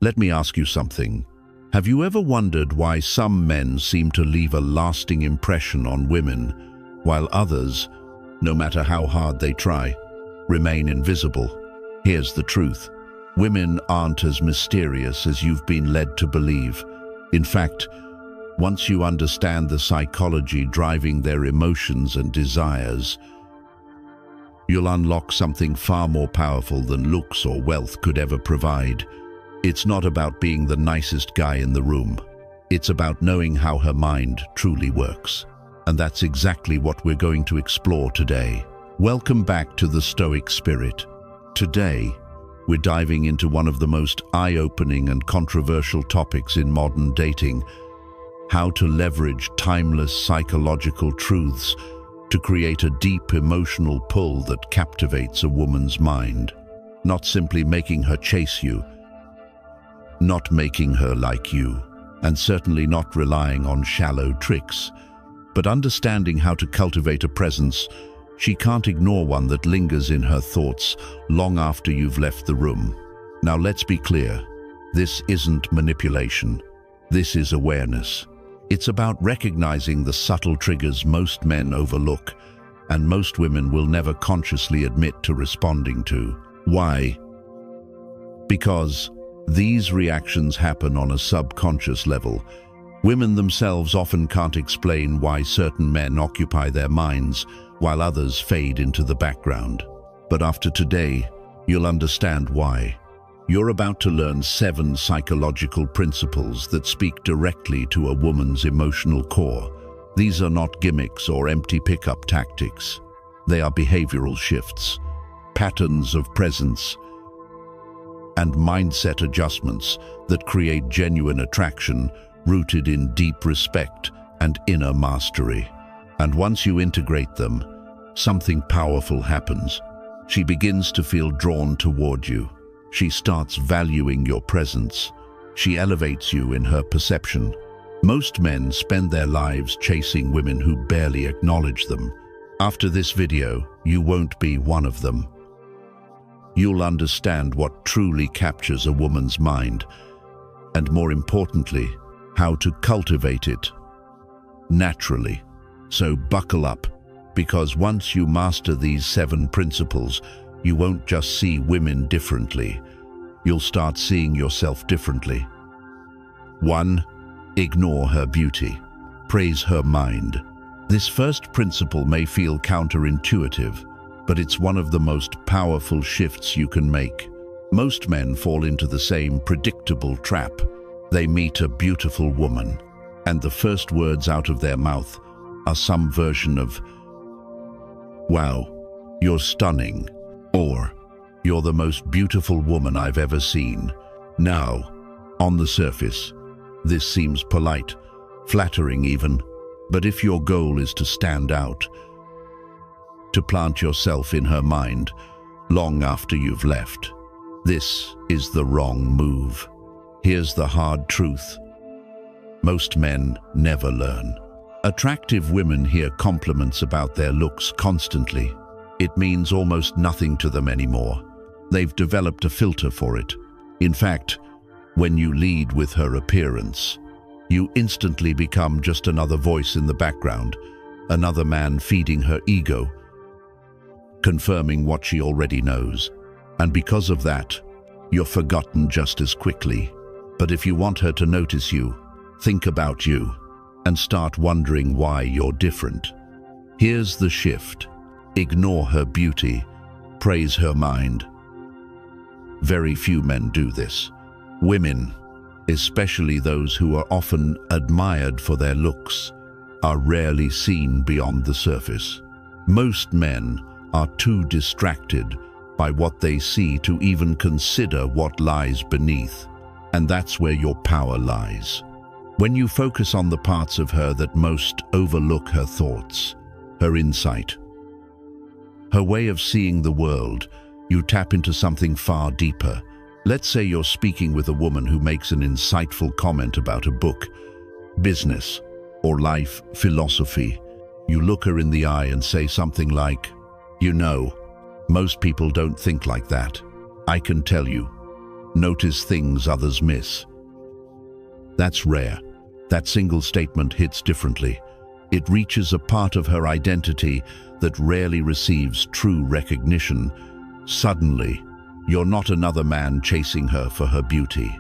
Let me ask you something. Have you ever wondered why some men seem to leave a lasting impression on women, while others, no matter how hard they try, remain invisible? Here's the truth. Women aren't as mysterious as you've been led to believe. In fact, once you understand the psychology driving their emotions and desires, you'll unlock something far more powerful than looks or wealth could ever provide. It's not about being the nicest guy in the room. It's about knowing how her mind truly works. And that's exactly what we're going to explore today. Welcome back to the Stoic Spirit. Today, we're diving into one of the most eye-opening and controversial topics in modern dating: how to leverage timeless psychological truths to create a deep emotional pull that captivates a woman's mind. Not simply making her chase you, not making her like you, and certainly not relying on shallow tricks, but understanding how to cultivate a presence she can't ignore, one that lingers in her thoughts long after you've left the room. Now let's be clear, this isn't manipulation. This is awareness. It's about recognizing the subtle triggers most men overlook and most women will never consciously admit to responding to. Why? Because these reactions happen on a subconscious level. Women themselves often can't explain why certain men occupy their minds while others fade into the background. But after today, you'll understand why. You're about to learn 7 psychological principles that speak directly to a woman's emotional core. These are not gimmicks or empty pickup tactics. They are behavioral shifts, patterns of presence, and mindset adjustments that create genuine attraction rooted in deep respect and inner mastery. And once you integrate them, something powerful happens. She begins to feel drawn toward you. She starts valuing your presence. She elevates you in her perception. Most men spend their lives chasing women who barely acknowledge them. After this video, you won't be one of them. You'll understand what truly captures a woman's mind, and more importantly, how to cultivate it naturally. So buckle up, because once you master these 7 principles, you won't just see women differently. You'll start seeing yourself differently. 1. Ignore her beauty. Praise her mind. This first principle may feel counterintuitive, but it's one of the most powerful shifts you can make. Most men fall into the same predictable trap. They meet a beautiful woman, and the first words out of their mouth are some version of, "Wow, you're stunning," or "You're the most beautiful woman I've ever seen." Now, on the surface, this seems polite, flattering even, but if your goal is to stand out, to plant yourself in her mind long after you've left, this is the wrong move. Here's the hard truth. Most men never learn. Attractive women hear compliments about their looks constantly. It means almost nothing to them anymore. They've developed a filter for it. In fact, when you lead with her appearance, you instantly become just another voice in the background, another man feeding her ego, confirming what she already knows. And because of that, you're forgotten just as quickly. But if you want her to notice you, think about you and start wondering why you're different. Here's the shift. Ignore her beauty. Praise her mind. Very few men do this. Women, especially those who are often admired for their looks, are rarely seen beyond the surface. Most men are too distracted by what they see to even consider what lies beneath. And that's where your power lies. When you focus on the parts of her that most overlook: her thoughts, her insight, her way of seeing the world, you tap into something far deeper. Let's say you're speaking with a woman who makes an insightful comment about a book, business, or life philosophy. You look her in the eye and say something like, "You know, most people don't think like that. I can tell you." notice things others miss. That's rare. That single statement hits differently. It reaches a part of her identity that rarely receives true recognition. Suddenly, you're not another man chasing her for her beauty.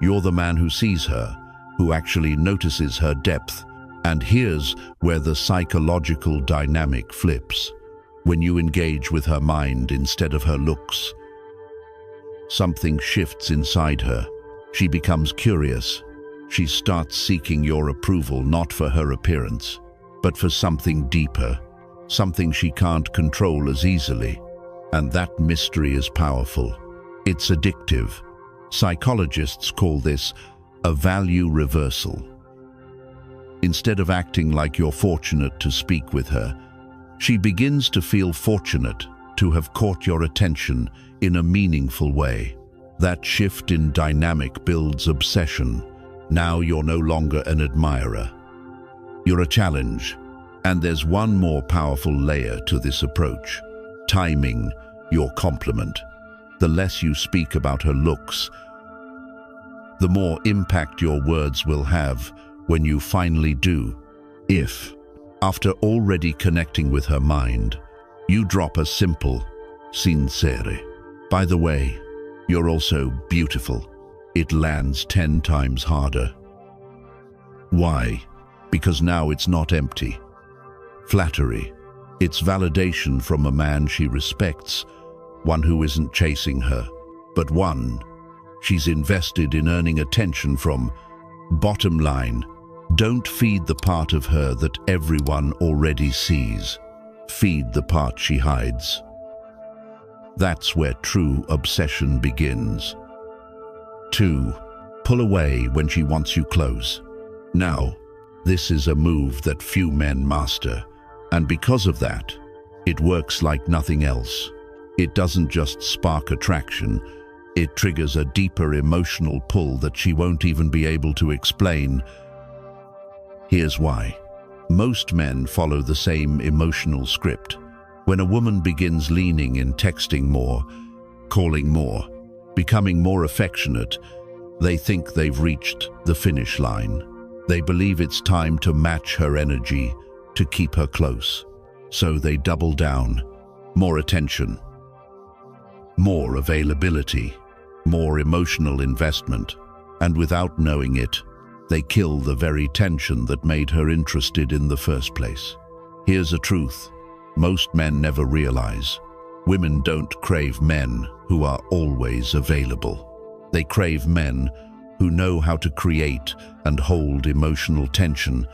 You're the man who sees her, who actually notices her depth. And here's where the psychological dynamic flips. When you engage with her mind instead of her looks, something shifts inside her. She becomes curious. She starts seeking your approval not for her appearance, but for something deeper, something she can't control as easily. And that mystery is powerful. It's addictive. Psychologists call this a value reversal. Instead of acting like you're fortunate to speak with her, she begins to feel fortunate to have caught your attention in a meaningful way. That shift in dynamic builds obsession. Now you're no longer an admirer. You're a challenge. And there's one more powerful layer to this approach. Timing your compliment. The less you speak about her looks, the more impact your words will have when you finally do. If, after already connecting with her mind, you drop a simple, sincere, by the way, you're also beautiful, it lands 10 times harder. Why? Because now it's not empty. Flattery. It's validation from a man she respects, one who isn't chasing her, but one she's invested in earning attention from. Bottom line, don't feed the part of her that everyone already sees. Feed the part she hides. That's where true obsession begins. 2. Pull away when she wants you close. Now, this is a move that few men master, and because of that, it works like nothing else. It doesn't just spark attraction, it triggers a deeper emotional pull that she won't even be able to explain. Here's why. Most men follow the same emotional script. When a woman begins leaning in, texting more, calling more, becoming more affectionate, they think they've reached the finish line. They believe it's time to match her energy, to keep her close. So they double down. More attention, more availability, more emotional investment, and without knowing it, they kill the very tension that made her interested in the first place. Here's a truth most men never realize. Women don't crave men who are always available. They crave men who know how to create and hold emotional tension,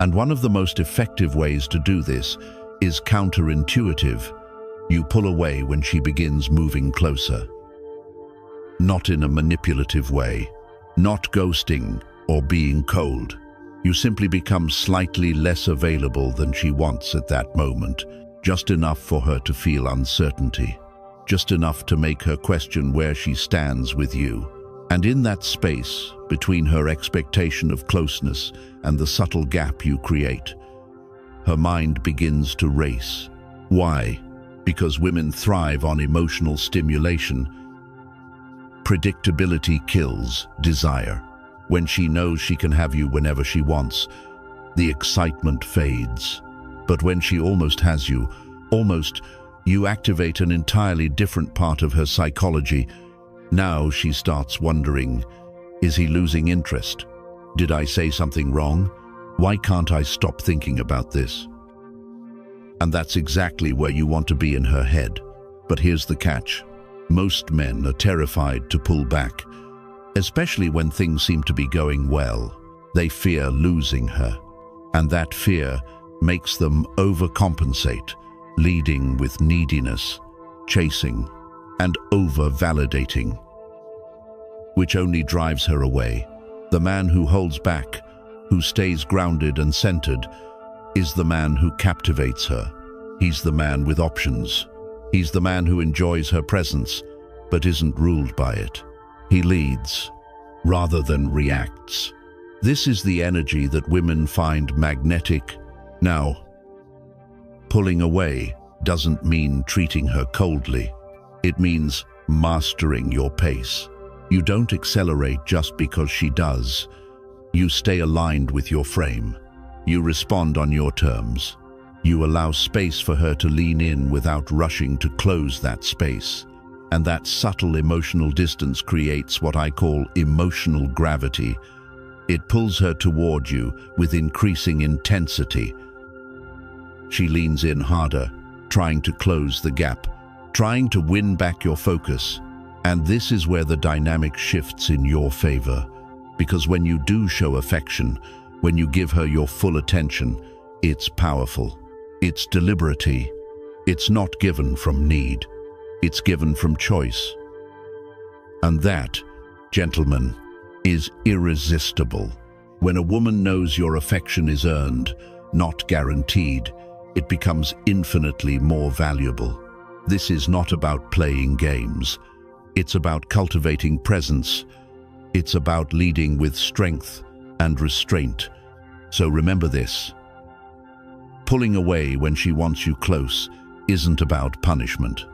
and one of the most effective ways to do this is counterintuitive. You pull away when she begins moving closer. Not in a manipulative way, not ghosting or being cold. You simply become slightly less available than she wants at that moment, just enough for her to feel uncertainty, just enough to make her question where she stands with you. And in that space, between her expectation of closeness and the subtle gap you create, her mind begins to race. Why? Because women thrive on emotional stimulation. Predictability kills desire. When she knows she can have you whenever she wants, the excitement fades. But when she almost has you, you activate an entirely different part of her psychology. Now she starts wondering, is he losing interest? Did I say something wrong? Why can't I stop thinking about this? And that's exactly where you want to be in her head. But here's the catch. Most men are terrified to pull back, especially when things seem to be going well. They fear losing her, and that fear makes them overcompensate, leading with neediness, chasing, and over-validating, which only drives her away. The man who holds back, who stays grounded and centered, is the man who captivates her. He's the man with options. He's the man who enjoys her presence, but isn't ruled by it. He leads, rather than reacts. This is the energy that women find magnetic. Now, pulling away doesn't mean treating her coldly. It means mastering your pace. You don't accelerate just because she does. You stay aligned with your frame. You respond on your terms. You allow space for her to lean in without rushing to close that space. And that subtle emotional distance creates what I call emotional gravity. It pulls her toward you with increasing intensity. She leans in harder, trying to close the gap, trying to win back your focus. And this is where the dynamic shifts in your favor. Because when you do show affection, when you give her your full attention, it's powerful. It's deliberate. It's not given from need. It's given from choice. And that, gentlemen, is irresistible. When a woman knows your affection is earned, not guaranteed, it becomes infinitely more valuable. This is not about playing games. It's about cultivating presence. It's about leading with strength and restraint. So remember this. Pulling away when she wants you close isn't about punishment.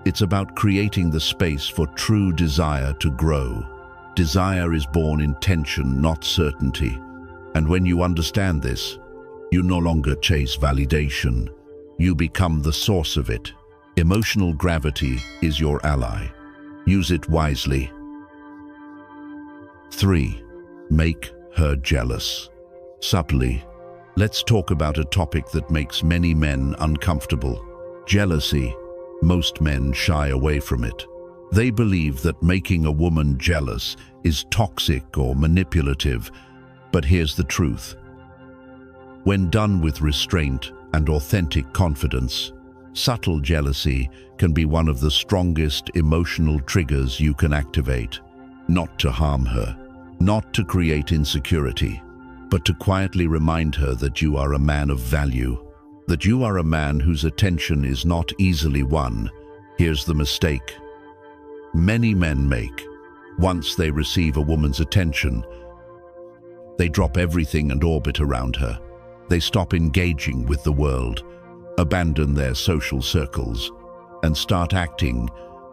It's about creating the space for true desire to grow. Desire is born in tension, not certainty. And when you understand this, you no longer chase validation. You become the source of it. Emotional gravity is your ally. Use it wisely. 3. Make her jealous. Subtly, let's talk about a topic that makes many men uncomfortable. Jealousy. Most men shy away from it. They believe that making a woman jealous is toxic or manipulative, but here's the truth. When done with restraint and authentic confidence, subtle jealousy can be one of the strongest emotional triggers you can activate. Not to harm her, not to create insecurity, but to quietly remind her that you are a man of value, that you are a man whose attention is not easily won. Here's the mistake many men make. Once they receive a woman's attention, they drop everything and orbit around her. They stop engaging with the world, abandon their social circles, and start acting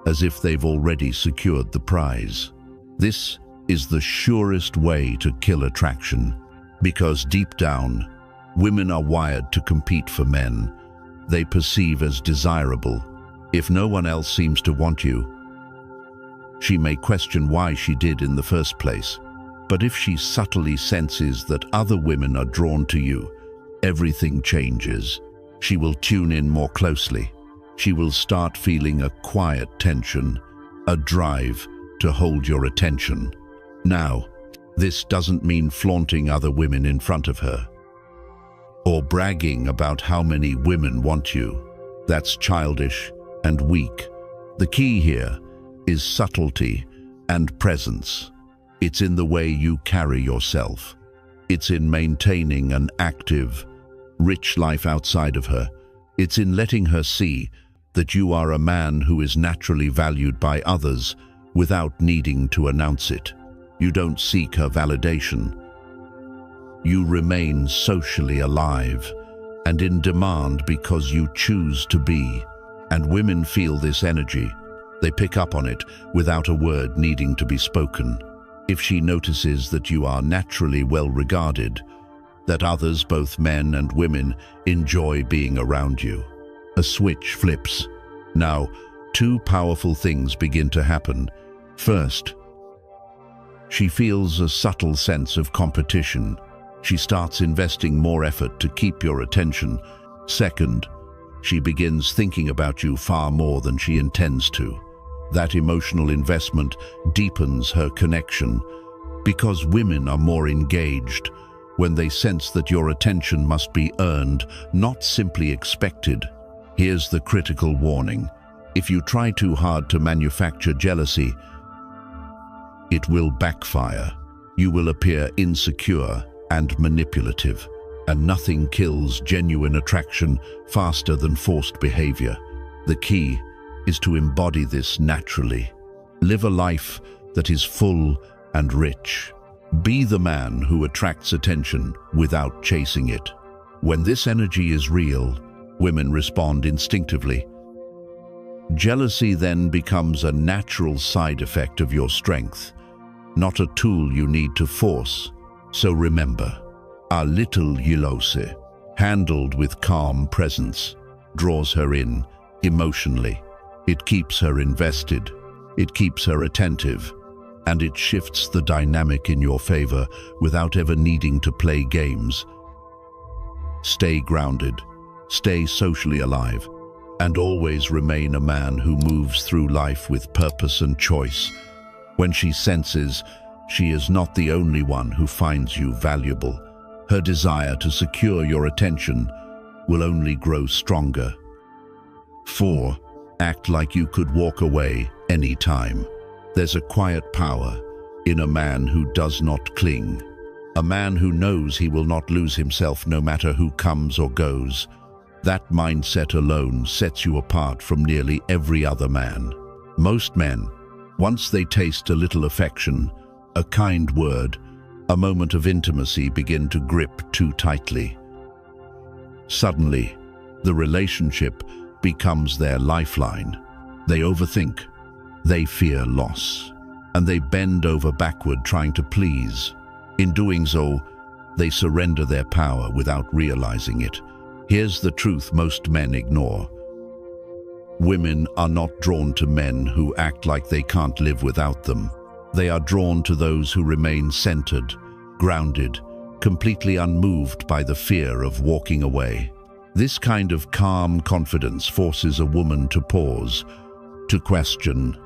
as if they've already secured the prize. This is the surest way to kill attraction, because deep down, women are wired to compete for men they perceive as desirable. If no one else seems to want you, she may question why she did in the first place. But if she subtly senses that other women are drawn to you, everything changes. She will tune in more closely. She will start feeling a quiet tension, a drive to hold your attention. Now, this doesn't mean flaunting other women in front of her, or bragging about how many women want you. That's childish and weak. The key here is subtlety and presence. It's in the way you carry yourself. It's in maintaining an active, rich life outside of her. It's in letting her see that you are a man who is naturally valued by others without needing to announce it. You don't seek her validation. You remain socially alive and in demand because you choose to be. And women feel this energy. They pick up on it without a word needing to be spoken. If she notices that you are naturally well regarded, that others, both men and women, enjoy being around you, a switch flips. Now, two powerful things begin to happen. First, she feels a subtle sense of competition. She starts investing more effort to keep your attention. Second, she begins thinking about you far more than she intends to. That emotional investment deepens her connection, because women are more engaged when they sense that your attention must be earned, not simply expected. Here's the critical warning. If you try too hard to manufacture jealousy, it will backfire. You will appear insecure and manipulative, and nothing kills genuine attraction faster than forced behavior. The key is to embody this naturally. Live a life that is full and rich. Be the man who attracts attention without chasing it. When this energy is real, women respond instinctively. Jealousy then becomes a natural side effect of your strength, not a tool you need to force. So remember, a little jealousy, handled with calm presence, draws her in emotionally. It keeps her invested, it keeps her attentive, and it shifts the dynamic in your favor without ever needing to play games. Stay grounded, stay socially alive, and always remain a man who moves through life with purpose and choice. When she senses she is not the only one who finds you valuable, her desire to secure your attention will only grow stronger. 4. Act like you could walk away anytime. There's a quiet power in a man who does not cling, a man who knows he will not lose himself no matter who comes or goes. That mindset alone sets you apart from nearly every other man. Most men, once they taste a little affection, a kind word, a moment of intimacy, begin to grip too tightly. Suddenly, the relationship becomes their lifeline. They overthink, they fear loss, and they bend over backward trying to please. In doing so, they surrender their power without realizing it. Here's the truth most men ignore. Women are not drawn to men who act like they can't live without them. They are drawn to those who remain centered, grounded, completely unmoved by the fear of walking away. This kind of calm confidence forces a woman to pause, to question,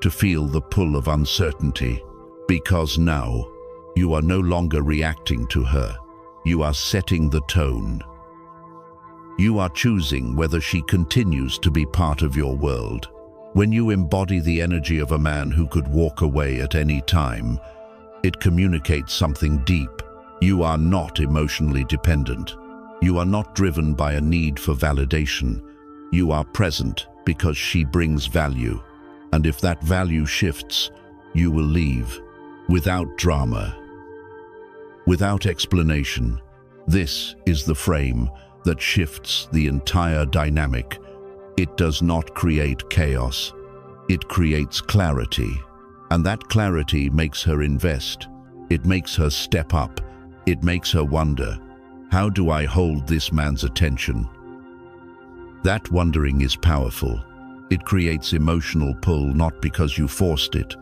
to feel the pull of uncertainty, because now you are no longer reacting to her. You are setting the tone. You are choosing whether she continues to be part of your world. When you embody the energy of a man who could walk away at any time, it communicates something deep. You are not emotionally dependent. You are not driven by a need for validation. You are present because she brings value. And if that value shifts, you will leave without drama, without explanation. This is the frame that shifts the entire dynamic. It does not create chaos. It creates clarity. And that clarity makes her invest. It makes her step up. It makes her wonder, how do I hold this man's attention? That wondering is powerful. It creates emotional pull not because you forced it,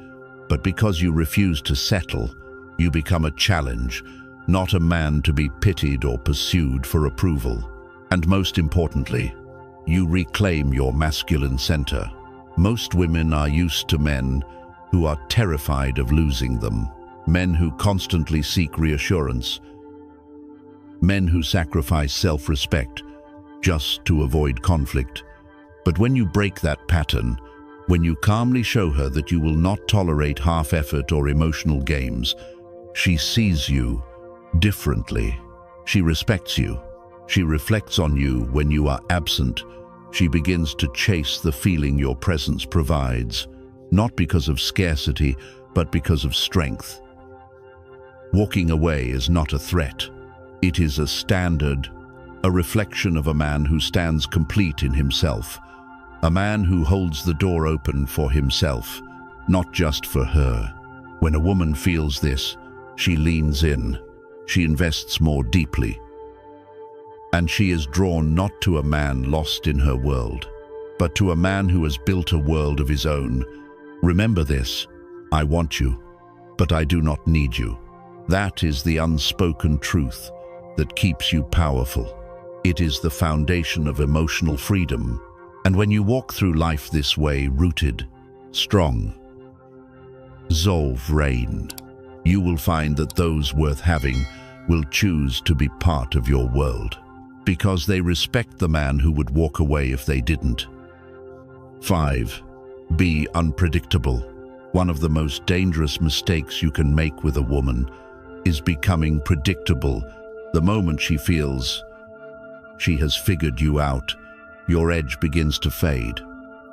but because you refuse to settle. You become a challenge, not a man to be pitied or pursued for approval. And most importantly, you reclaim your masculine center. Most women are used to men who are terrified of losing them, men who constantly seek reassurance, men who sacrifice self-respect just to avoid conflict. But when you break that pattern, when you calmly show her that you will not tolerate half-effort or emotional games, she sees you differently. She respects you. She reflects on you when you are absent. She begins to chase the feeling your presence provides, not because of scarcity, but because of strength. Walking away is not a threat. It is a standard, a reflection of a man who stands complete in himself, a man who holds the door open for himself, not just for her. When a woman feels this, she leans in, she invests more deeply, and she is drawn not to a man lost in her world, but to a man who has built a world of his own. Remember this, I want you, but I do not need you. That is the unspoken truth that keeps you powerful. It is the foundation of emotional freedom. And when you walk through life this way, rooted, strong, sovereign, you will find that those worth having will choose to be part of your world, because they respect the man who would walk away if they didn't. 5. Be unpredictable. One of the most dangerous mistakes you can make with a woman is becoming predictable. The moment she feels she has figured you out, your edge begins to fade.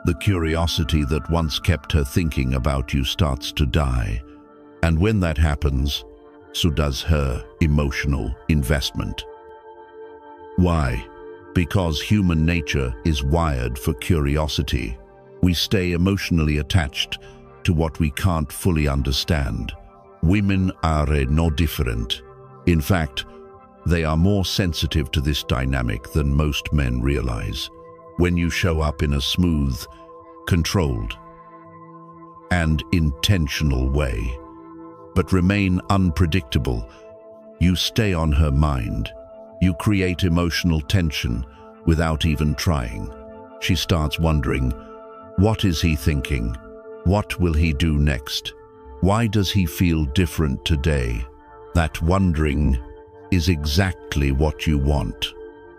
The curiosity that once kept her thinking about you starts to die. And when that happens, so does her emotional investment. Why? Because human nature is wired for curiosity. We stay emotionally attached to what we can't fully understand. Women are no different. In fact, they are more sensitive to this dynamic than most men realize. When you show up in a smooth, controlled, and intentional way, but remain unpredictable, you stay on her mind. You create emotional tension without even trying. She starts wondering, what is he thinking? What will he do next? Why does he feel different today? That wondering is exactly what you want,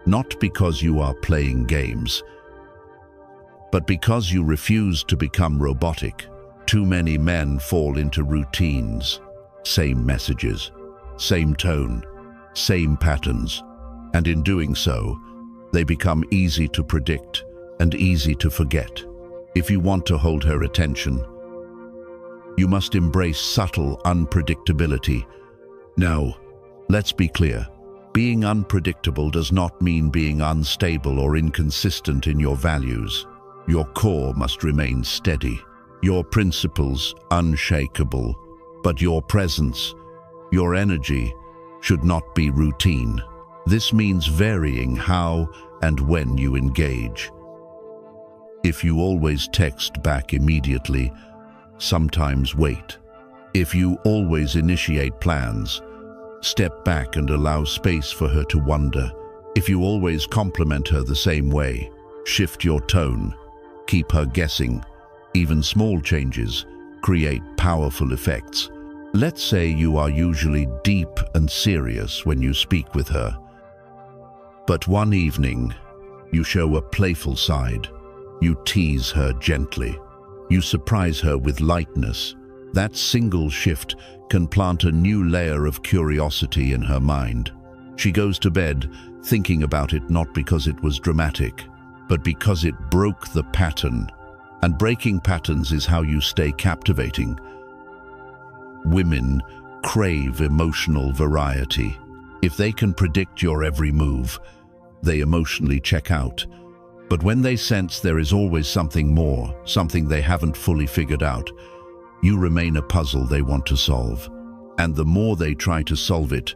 not because you are playing games, but because you refuse to become robotic. Too many men fall into routines, same messages, same tone, same patterns, and in doing so, they become easy to predict and easy to forget. If you want to hold her attention, you must embrace subtle unpredictability. Now, let's be clear. Being unpredictable does not mean being unstable or inconsistent in your values. Your core must remain steady, your principles unshakable, but your presence, your energy, should not be routine. This means varying how and when you engage. If you always text back immediately, sometimes wait. If you always initiate plans, step back and allow space for her to wonder. If you always compliment her the same way, shift your tone, keep her guessing. Even small changes create powerful effects. Let's say you are usually deep and serious when you speak with her, but one evening you show a playful side. You tease her gently. You surprise her with lightness. That single shift can plant a new layer of curiosity in her mind. She goes to bed thinking about it not because it was dramatic, but because it broke the pattern. And breaking patterns is how you stay captivating. Women crave emotional variety. If they can predict your every move, they emotionally check out. But when they sense there is always something more, something they haven't fully figured out, you remain a puzzle they want to solve. And the more they try to solve it,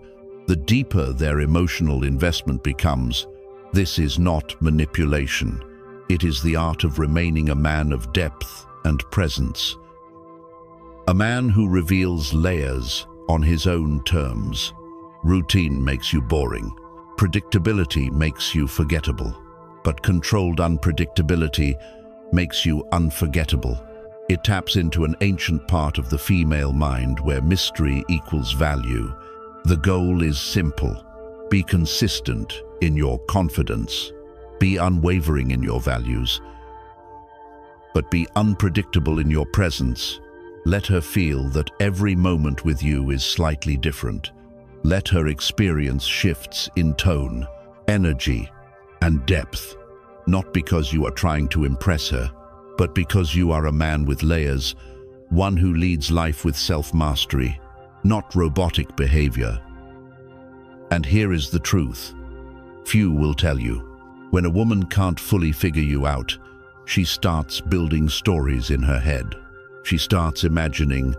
the deeper their emotional investment becomes. This is not manipulation. It is the art of remaining a man of depth and presence. A man who reveals layers on his own terms. Routine makes you boring. Predictability makes you forgettable. But controlled unpredictability makes you unforgettable. It taps into an ancient part of the female mind where mystery equals value. The goal is simple. Be consistent in your confidence. Be unwavering in your values. But be unpredictable in your presence. Let her feel that every moment with you is slightly different. Let her experience shifts in tone, energy, and depth, not because you are trying to impress her, but because you are a man with layers, one who leads life with self-mastery, not robotic behavior. And here is the truth. Few will tell you. When a woman can't fully figure you out, she starts building stories in her head. She starts imagining.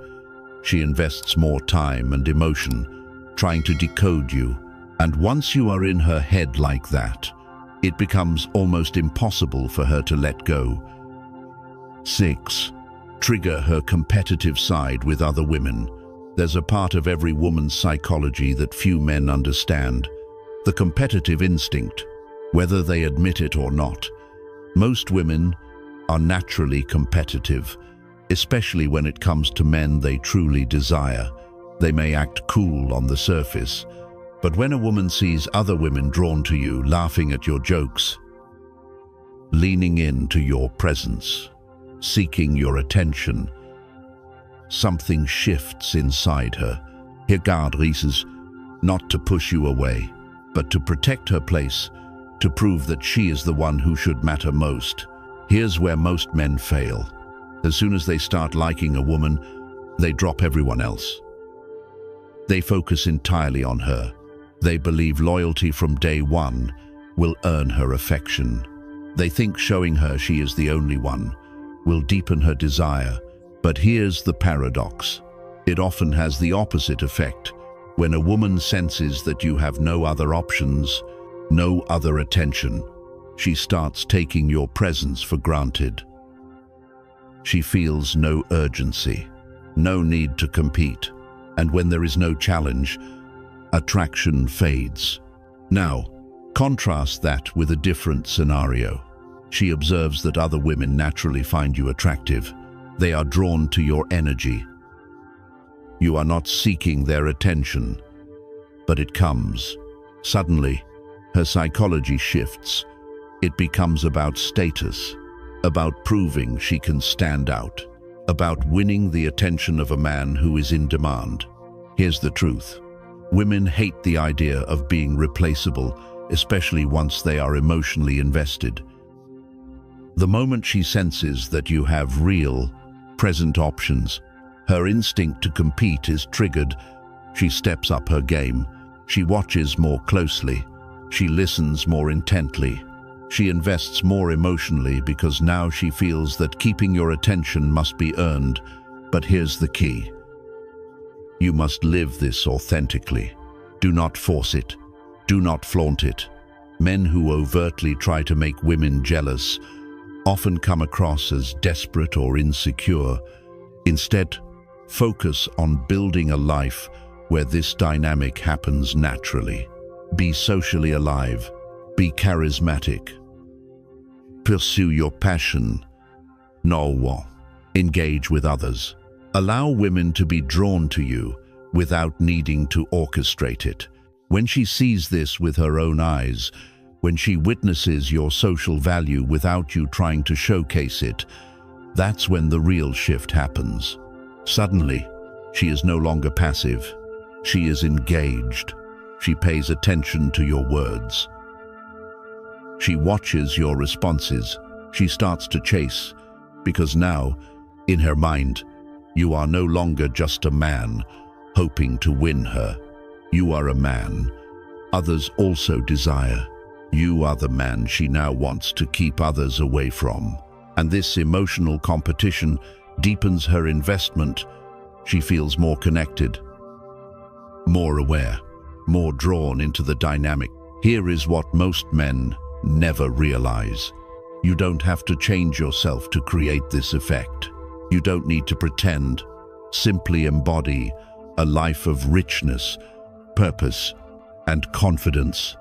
She invests more time and emotion, trying to decode you. And once you are in her head like that, it becomes almost impossible for her to let go. 6. Trigger her competitive side with other women. There's a part of every woman's psychology that few men understand. The competitive instinct, whether they admit it or not. Most women are naturally competitive, especially when it comes to men they truly desire. They may act cool on the surface, but when a woman sees other women drawn to you, laughing at your jokes, leaning into your presence, seeking your attention, something shifts inside her. Her guard raises, not to push you away, but to protect her place, to prove that she is the one who should matter most. Here's where most men fail. As soon as they start liking a woman, they drop everyone else. They focus entirely on her. They believe loyalty from day one will earn her affection. They think showing her she is the only one will deepen her desire. But here's the paradox. It often has the opposite effect. When a woman senses that you have no other options, no other attention, she starts taking your presence for granted. She feels no urgency, no need to compete, and when there is no challenge, attraction fades. Now, contrast that with a different scenario. She observes that other women naturally find you attractive. They are drawn to your energy. You are not seeking their attention, but it comes. Suddenly, her psychology shifts. It becomes about status, about proving she can stand out, about winning the attention of a man who is in demand. Here's the truth. Women hate the idea of being replaceable, especially once they are emotionally invested. The moment she senses that you have real, present options, her instinct to compete is triggered. She steps up her game. She watches more closely. She listens more intently. She invests more emotionally because now she feels that keeping your attention must be earned. But here's the key. You must live this authentically. Do not force it. Do not flaunt it. Men who overtly try to make women jealous often come across as desperate or insecure. Instead, focus on building a life where this dynamic happens naturally. Be socially alive. Be charismatic. Pursue your passion. No. Engage with others. Allow women to be drawn to you without needing to orchestrate it. When she sees this with her own eyes, when she witnesses your social value without you trying to showcase it, that's when the real shift happens. Suddenly, she is no longer passive. She is engaged. She pays attention to your words. She watches your responses. She starts to chase, because now, in her mind, you are no longer just a man hoping to win her. You are a man others also desire. You are the man she now wants to keep others away from. And this emotional competition deepens her investment. She feels more connected, more aware, more drawn into the dynamic. Here is what most men never realize. You don't have to change yourself to create this effect. You don't need to pretend. Simply embody a life of richness, purpose, and confidence.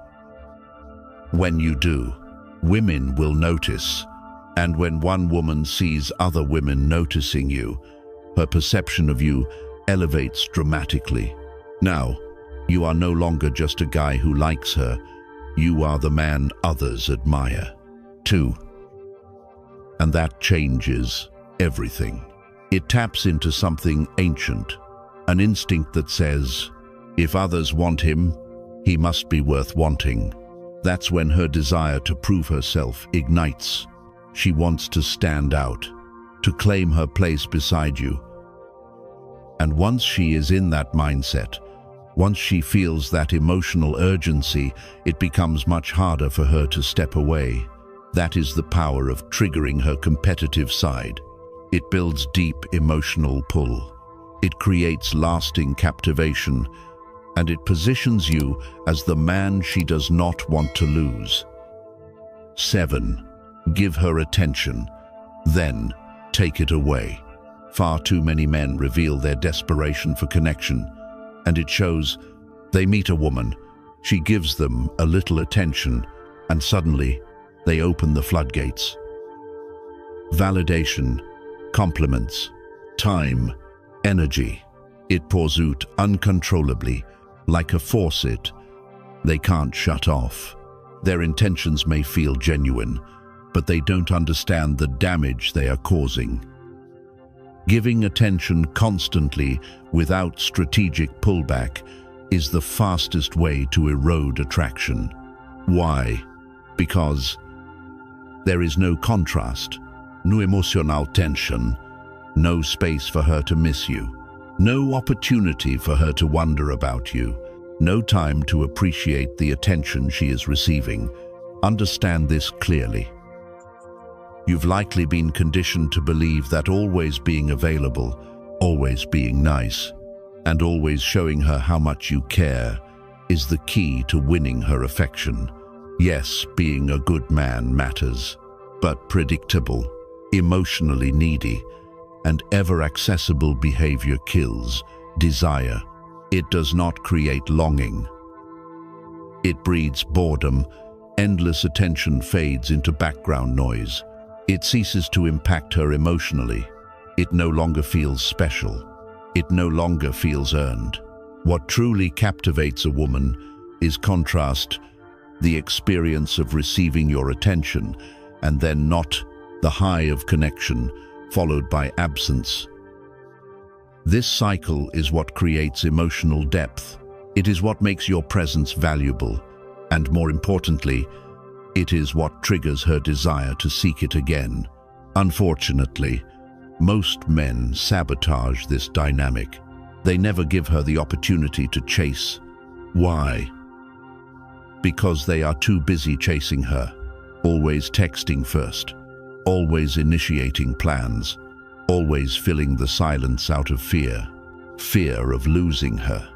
When you do, women will notice. And when one woman sees other women noticing you, her perception of you elevates dramatically. Now, you are no longer just a guy who likes her. You are the man others admire, too. And that changes everything. It taps into something ancient, an instinct that says, if others want him, he must be worth wanting. That's when her desire to prove herself ignites. She wants to stand out, to claim her place beside you. And once she is in that mindset, once she feels that emotional urgency, it becomes much harder for her to step away. That is the power of triggering her competitive side. It builds deep emotional pull. It creates lasting captivation, and it positions you as the man she does not want to lose. 7. Give her attention, then take it away. Far too many men reveal their desperation for connection, and it shows. They meet a woman, she gives them a little attention, and suddenly they open the floodgates. Validation, compliments, time, energy. It pours out uncontrollably, like a faucet. They can't shut off. Their intentions may feel genuine, but they don't understand the damage they are causing. Giving attention constantly without strategic pullback is the fastest way to erode attraction. Why? Because there is no contrast, no emotional tension, no space for her to miss you, no opportunity for her to wonder about you, no time to appreciate the attention she is receiving. Understand this clearly. You've likely been conditioned to believe that always being available, always being nice, and always showing her how much you care is the key to winning her affection. Yes, being a good man matters, but predictable, emotionally needy, and ever-accessible behavior kills desire. It does not create longing. It breeds boredom. Endless attention fades into background noise. It ceases to impact her emotionally. It no longer feels special. It no longer feels earned. What truly captivates a woman is contrast, the experience of receiving your attention, and then not, the high of connection, followed by absence. This cycle is what creates emotional depth. It is what makes your presence valuable, and more importantly, it is what triggers her desire to seek it again. Unfortunately, most men sabotage this dynamic. They never give her the opportunity to chase. Why? Because they are too busy chasing her, always texting first, always initiating plans, always filling the silence out of fear of losing her.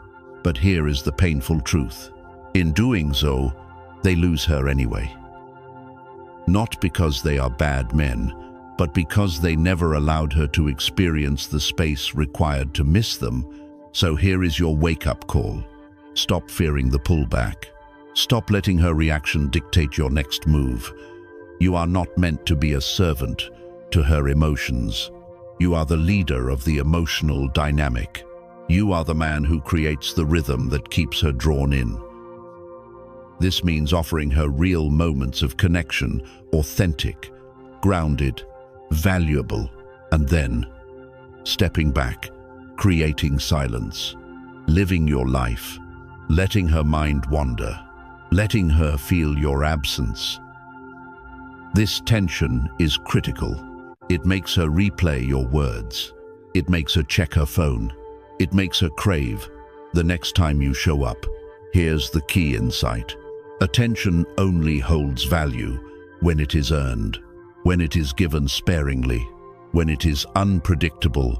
But here is the painful truth. In doing so, they lose her anyway. Not because they are bad men, but because they never allowed her to experience the space required to miss them. So here is your wake-up call. Stop fearing the pullback. Stop letting her reaction dictate your next move. You are not meant to be a servant to her emotions. You are the leader of the emotional dynamic. You are the man who creates the rhythm that keeps her drawn in. This means offering her real moments of connection, authentic, grounded, valuable, and then stepping back, creating silence, living your life, letting her mind wander, letting her feel your absence. This tension is critical. It makes her replay your words. It makes her check her phone. It makes her crave the next time you show up. Here's the key insight. Attention only holds value when it is earned, when it is given sparingly, when it is unpredictable,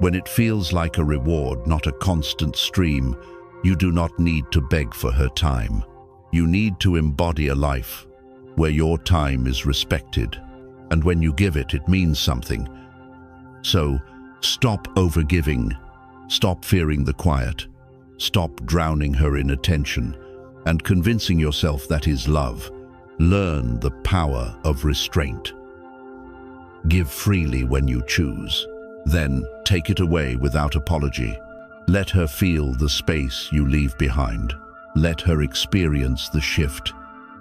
when it feels like a reward, not a constant stream. You do not need to beg for her time. You need to embody a life where your time is respected, and when you give it, it means something. So, stop overgiving, stop fearing the quiet, stop drowning her in attention, and convincing yourself that is love. Learn the power of restraint. Give freely when you choose. Then take it away without apology. Let her feel the space you leave behind. Let her experience the shift.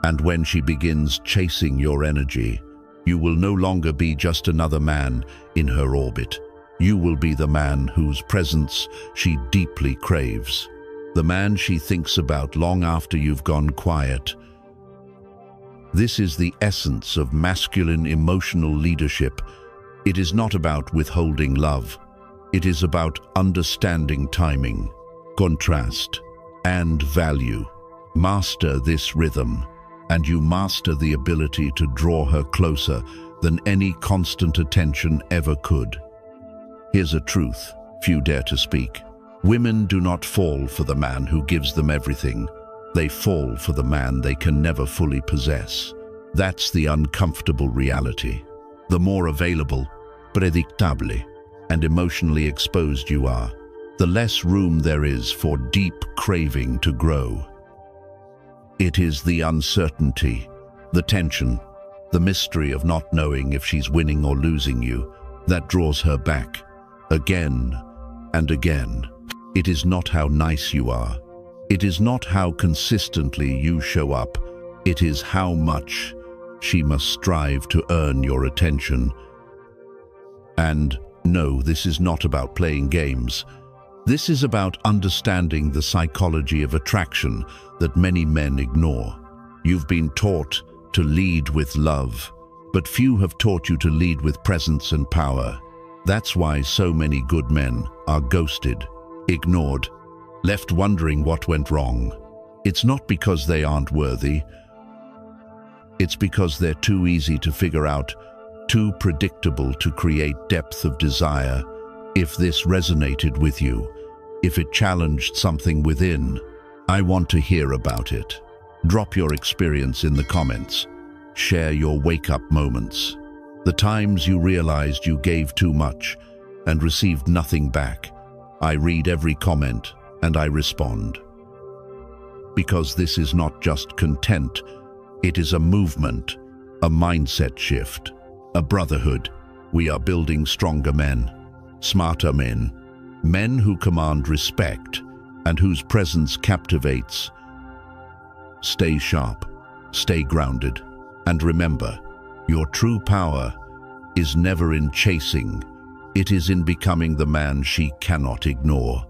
And when she begins chasing your energy, you will no longer be just another man in her orbit. You will be the man whose presence she deeply craves. The man she thinks about long after you've gone quiet. This is the essence of masculine emotional leadership. It is not about withholding love. It is about understanding timing, contrast, and value. Master this rhythm, and you master the ability to draw her closer than any constant attention ever could. Here's a truth few dare to speak. Women do not fall for the man who gives them everything. They fall for the man they can never fully possess. That's the uncomfortable reality. The more available, predictable, and emotionally exposed you are, the less room there is for deep craving to grow. It is the uncertainty, the tension, the mystery of not knowing if she's winning or losing you that draws her back again and again. It is not how nice you are. It is not how consistently you show up. It is how much she must strive to earn your attention. And no, this is not about playing games. This is about understanding the psychology of attraction that many men ignore. You've been taught to lead with love, but few have taught you to lead with presence and power. That's why so many good men are ghosted, ignored, left wondering what went wrong. It's not because they aren't worthy. It's because they're too easy to figure out, too predictable to create depth of desire. If this resonated with you, if it challenged something within, I want to hear about it. Drop your experience in the comments. Share your wake-up moments. The times you realized you gave too much and received nothing back. I read every comment and I respond. Because this is not just content, it is a movement, a mindset shift, a brotherhood. We are building stronger men, smarter men, men who command respect and whose presence captivates. Stay sharp, stay grounded, and remember, your true power is never in chasing, it is in becoming the man she cannot ignore.